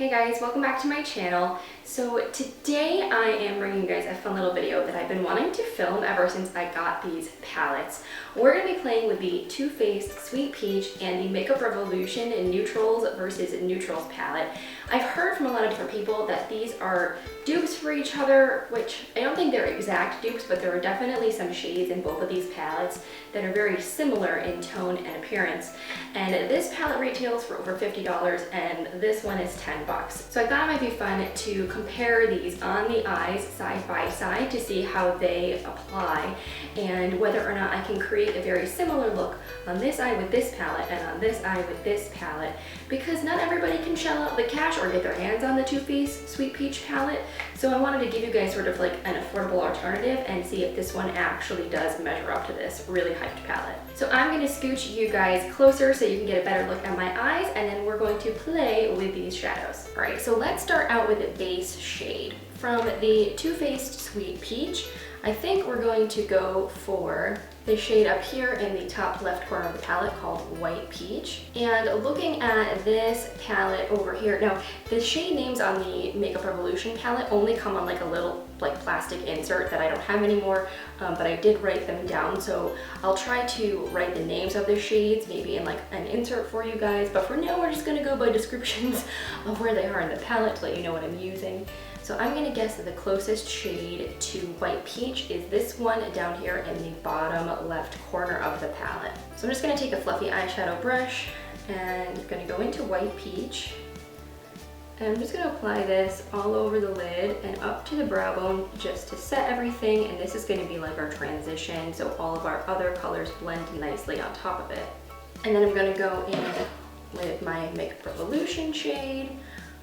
Hey guys, welcome back to my channel. So today I am bringing you guys a fun little video that I've been wanting to film ever since I got these palettes. We're going to be playing with the Too Faced Sweet Peach and the Makeup Revolution New-Trals versus Neutrals palette. I've heard from a lot of different people that these are dupes for each other, which I don't think they're exact dupes, but there are definitely some shades in both of these palettes that are very similar in tone and appearance. And this palette retails for over $50 and this one is $10. So I thought it might be fun to compare these on the eyes side by side to see how they apply and whether or not I can create a very similar look on this eye with this palette and on this eye with this palette, because not everybody can shell out the cash or get their hands on the Too Faced Sweet Peach palette. So I wanted to give you guys sort of like an affordable alternative and see if this one actually does measure up to this really hyped palette. So I'm going to scooch you guys closer so you can get a better look at my eyes, and then we're going to play with these shadows. Alright, so let's start out with a base shade. From the Too Faced Sweet Peach, I think we're going to go for the shade up here in the top left corner of the palette called White Peach. And looking at this palette over here, now the shade names on the Makeup Revolution palette only come on like a little like plastic insert that I don't have anymore, but I did write them down, so I'll try to write the names of the shades maybe in like an insert for you guys, but for now we're just gonna go by descriptions of where they are in the palette to let you know what I'm using. So I'm going to guess that the closest shade to White Peach is this one down here in the bottom left corner of the palette. So I'm just going to take a fluffy eyeshadow brush and I'm going to go into White Peach. And I'm just going to apply this all over the lid and up to the brow bone just to set everything. And this is going to be like our transition, so all of our other colors blend nicely on top of it. And then I'm going to go in with my Makeup Revolution shade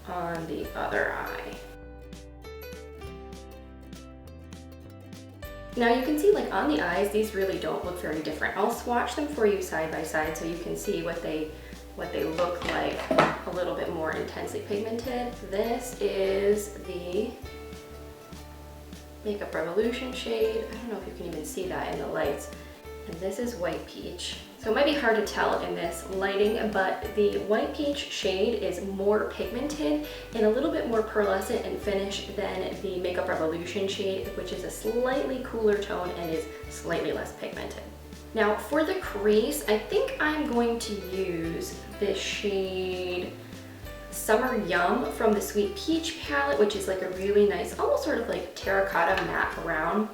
on the other eye. Now you can see like on the eyes, these really don't look very different. I'll swatch them for you side by side so you can see what they look like a little bit more intensely pigmented. This is the Makeup Revolution shade. I don't know if you can even see that in the lights. And this is White Peach. So it might be hard to tell in this lighting, but the White Peach shade is more pigmented and a little bit more pearlescent in finish than the Makeup Revolution shade, which is a slightly cooler tone and is slightly less pigmented. Now for the crease, I think I'm going to use this shade Summer Yum from the Sweet Peach palette, which is like a really nice, almost sort of like terracotta matte brown.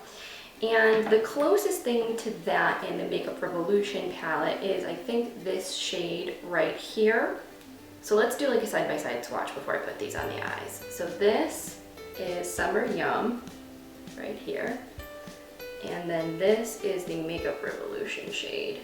And the closest thing to that in the Makeup Revolution palette is I think this shade right here. So let's do like a side-by-side swatch before I put these on the eyes. So this is Summer Yum right here. And then this is the Makeup Revolution shade.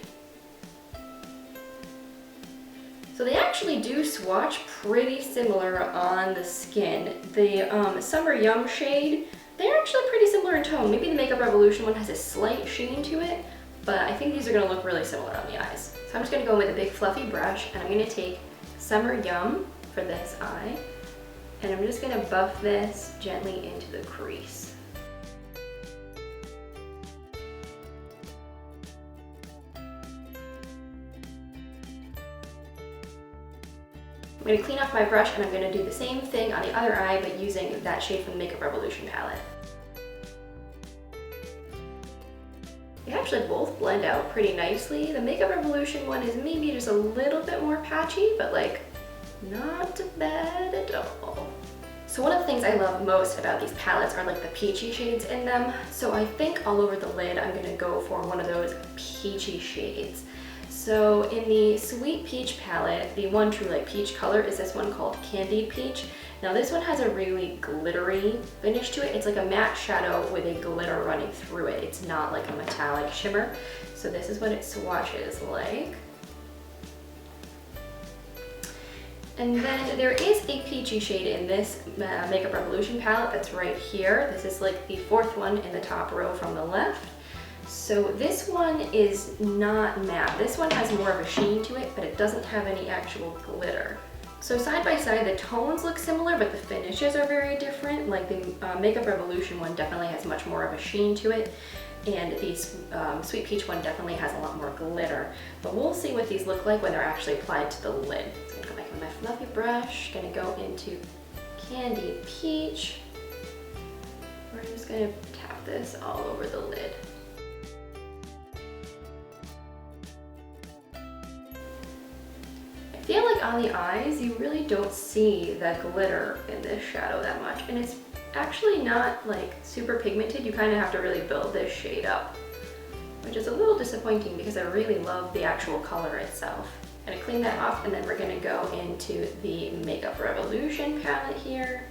So they actually do swatch pretty similar on the skin. The Summer Yum shade, they're actually pretty similar in tone. Maybe the Makeup Revolution one has a slight sheen to it, but I think these are gonna look really similar on the eyes. So I'm just gonna go with a big fluffy brush and I'm gonna take Summer Yum for this eye, and I'm just gonna buff this gently into the crease. I'm going to clean off my brush and I'm going to do the same thing on the other eye, but using that shade from the Makeup Revolution palette. They actually both blend out pretty nicely. The Makeup Revolution one is maybe just a little bit more patchy, but like not bad at all. So one of the things I love most about these palettes are like the peachy shades in them. So I think all over the lid I'm going to go for one of those peachy shades. So in the Sweet Peach palette, the one true like peach color is this one called Candied Peach. Now this one has a really glittery finish to it. It's like a matte shadow with a glitter running through it. It's not like a metallic shimmer. So this is what it swatches like. And then there is a peachy shade in this Makeup Revolution palette that's right here. This is like the fourth one in the top row from the left. So this one is not matte. This one has more of a sheen to it, but it doesn't have any actual glitter. So side by side, the tones look similar, but the finishes are very different. Like the Makeup Revolution one definitely has much more of a sheen to it. and the Sweet Peach one definitely has a lot more glitter. But we'll see what these look like when they're actually applied to the lid. So I'm gonna go back with my fluffy brush, gonna go into Candied Peach. We're just gonna tap this all over the lid. I feel like on the eyes, you really don't see the glitter in this shadow that much, and it's actually not like super pigmented. You kind of have to really build this shade up, which is a little disappointing because I really love the actual color itself. I'm gonna clean that off, and then we're gonna go into the Makeup Revolution palette here.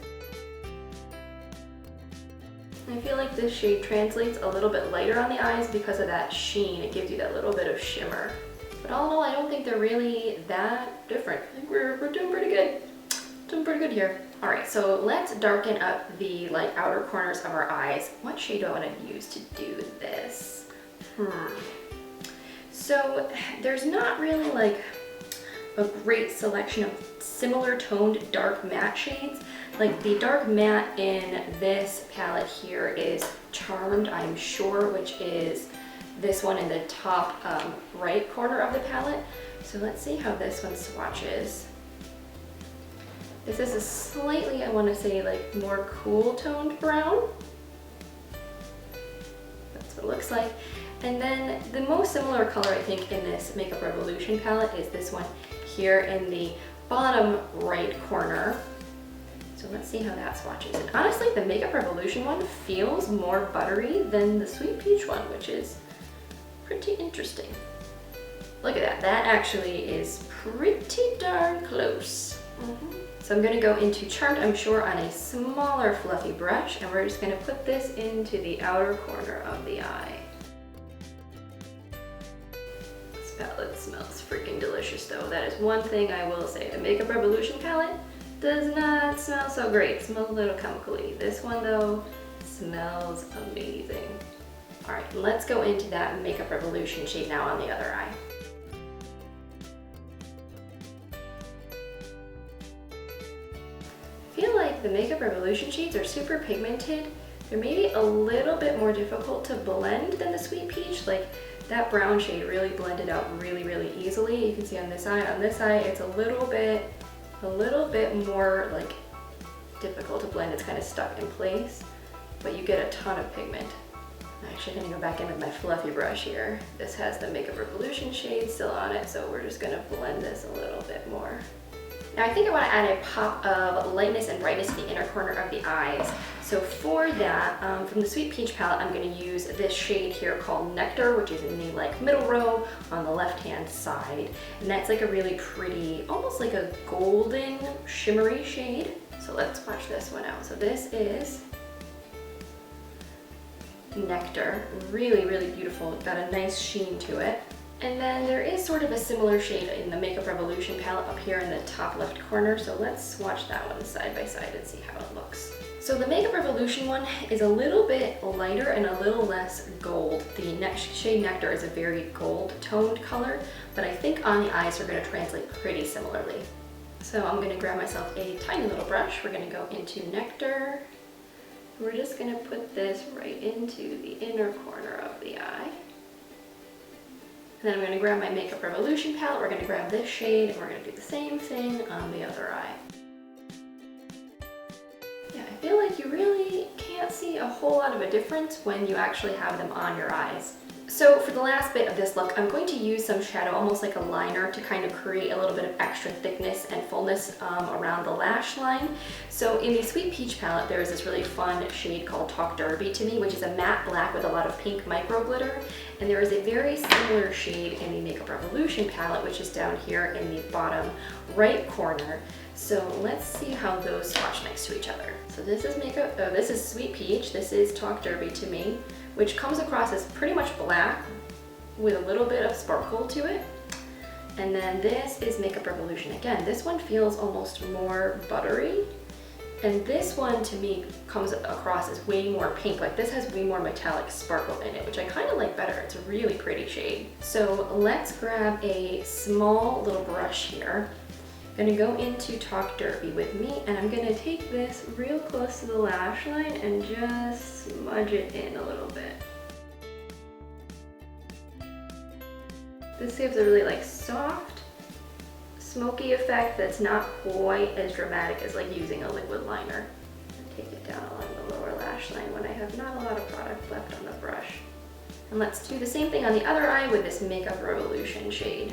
I feel like this shade translates a little bit lighter on the eyes because of that sheen. It gives you that little bit of shimmer. But all in all, I don't think they're really that different. I think we're doing pretty good. Doing pretty good here. All right, so let's darken up the like outer corners of our eyes. What shade do I want to use to do this? So there's not really like a great selection of similar toned dark matte shades. Like the dark matte in this palette here is Charmed, I'm sure, which is this one in the top right corner of the palette. So let's see how this one swatches. This is a slightly, I want to say, like more cool toned brown. That's what it looks like. And then the most similar color I think in this Makeup Revolution palette is this one here in the bottom right corner. So let's see how that swatches. And honestly, the Makeup Revolution one feels more buttery than the Sweet Peach one, which is pretty interesting. Look at that. That actually is pretty darn close. So I'm going to go into Charmed, I'm sure, on a smaller fluffy brush, and we're just going to put this into the outer corner of the eye. This palette smells freaking delicious though. That is one thing I will say. The Makeup Revolution palette does not smell so great. It smells a little chemical-y. This one though smells amazing. All right, let's go into that Makeup Revolution shade now on the other eye. I feel like the Makeup Revolution shades are super pigmented. They're maybe a little bit more difficult to blend than the Sweet Peach. Like that brown shade really blended out really easily. You can see on this eye. On this eye, it's a little bit more like difficult to blend. It's kind of stuck in place, but you get a ton of pigment. I'm actually gonna go back in with my fluffy brush here. This has the Makeup Revolution shade still on it, so we're just gonna blend this a little bit more. Now I think I want to add a pop of lightness and brightness to the inner corner of the eyes. So for that, from the Sweet Peach palette, I'm going to use this shade here called Nectar, which is in the like middle row on the left-hand side. And that's like a really pretty, almost like a golden shimmery shade. So let's watch this one out. So this is Nectar, really beautiful. Got a nice sheen to it. And then there is sort of a similar shade in the Makeup Revolution palette up here in the top left corner. So let's swatch that one side by side and see how it looks. So the Makeup Revolution one is a little bit lighter and a little less gold. The next shade Nectar is a very gold toned color, but I think on the eyes are going to translate pretty similarly. So I'm going to grab myself a tiny little brush. We're going to go into Nectar. We're just going to put this right into the inner corner of the eye. And then I'm going to grab my Makeup Revolution palette, we're going to grab this shade, and we're going to do the same thing on the other eye. Yeah, I feel like you really can't see a whole lot of a difference when you actually have them on your eyes. So for the last bit of this look, I'm going to use some shadow, almost like a liner, to kind of create a little bit of extra thickness and fullness around the lash line. So in the Sweet Peach palette, there is this really fun shade called Talk Derby to me, which is a matte black with a lot of pink micro glitter. And there is a very similar shade in the Makeup Revolution palette, which is down here in the bottom right corner. So let's see how those swatch next to each other. So this is Sweet Peach, this is Talk Derby to me, which comes across as pretty much black with a little bit of sparkle to it. And then this is Makeup Revolution. Again, this one feels almost more buttery. And this one to me comes across as way more pink. Like this has way more metallic sparkle in it, which I kind of like better. It's a really pretty shade. So let's grab a small little brush here. I'm gonna go into Talk Derby with me, and I'm gonna take this real close to the lash line and just smudge it in a little bit. This gives a really like soft, smoky effect that's not quite as dramatic as like using a liquid liner. Take it down along the lower lash line when I have not a lot of product left on the brush. And let's do the same thing on the other eye with this Makeup Revolution shade.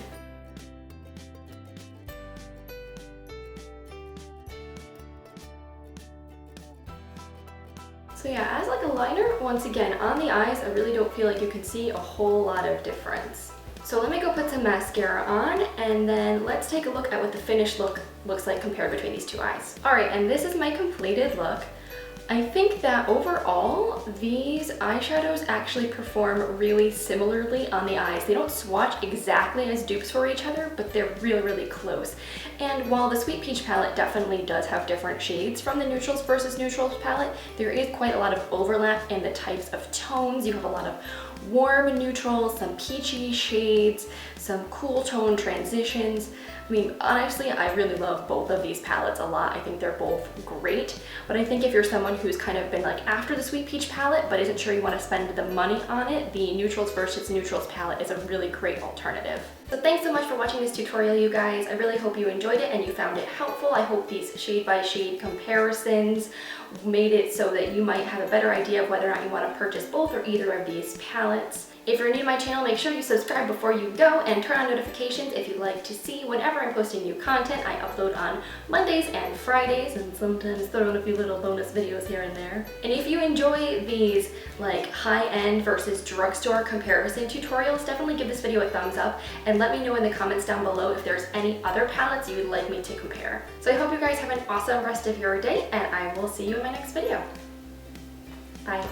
So yeah, as like a liner, once again, on the eyes, I really don't feel like you can see a whole lot of difference. So let me go put some mascara on, and then let's take a look at what the finished look looks like compared between these two eyes. All right, and this is my completed look. I think that overall, these eyeshadows actually perform really similarly on the eyes. They don't swatch exactly as dupes for each other, but they're really, really close. And while the Sweet Peach palette definitely does have different shades from the Neutrals versus Neutrals palette, there is quite a lot of overlap in the types of tones. You have a lot of warm neutrals, some peachy shades, some cool tone transitions. I mean, honestly, I really love both of these palettes a lot. I think they're both great, but I think if you're someone who's kind of been like after the Sweet Peach palette, but isn't sure you want to spend the money on it, the Neutrals versus Neutrals palette is a really great alternative. So thanks so much for watching this tutorial, you guys. I really hope you enjoyed it and you found it helpful. I hope these shade by shade comparisons made it so that you might have a better idea of whether or not you want to purchase both or either of these palettes. If you're new to my channel, make sure you subscribe before you go and turn on notifications if you'd like to see whenever I'm posting new content. I upload on Mondays and Fridays and sometimes throw in a few little bonus videos here and there. And if you enjoy these like high-end versus drugstore comparison tutorials, definitely give this video a thumbs up and let me know in the comments down below if there's any other palettes you would like me to compare. So I hope you guys have an awesome rest of your day and I will see you in my next video. Bye.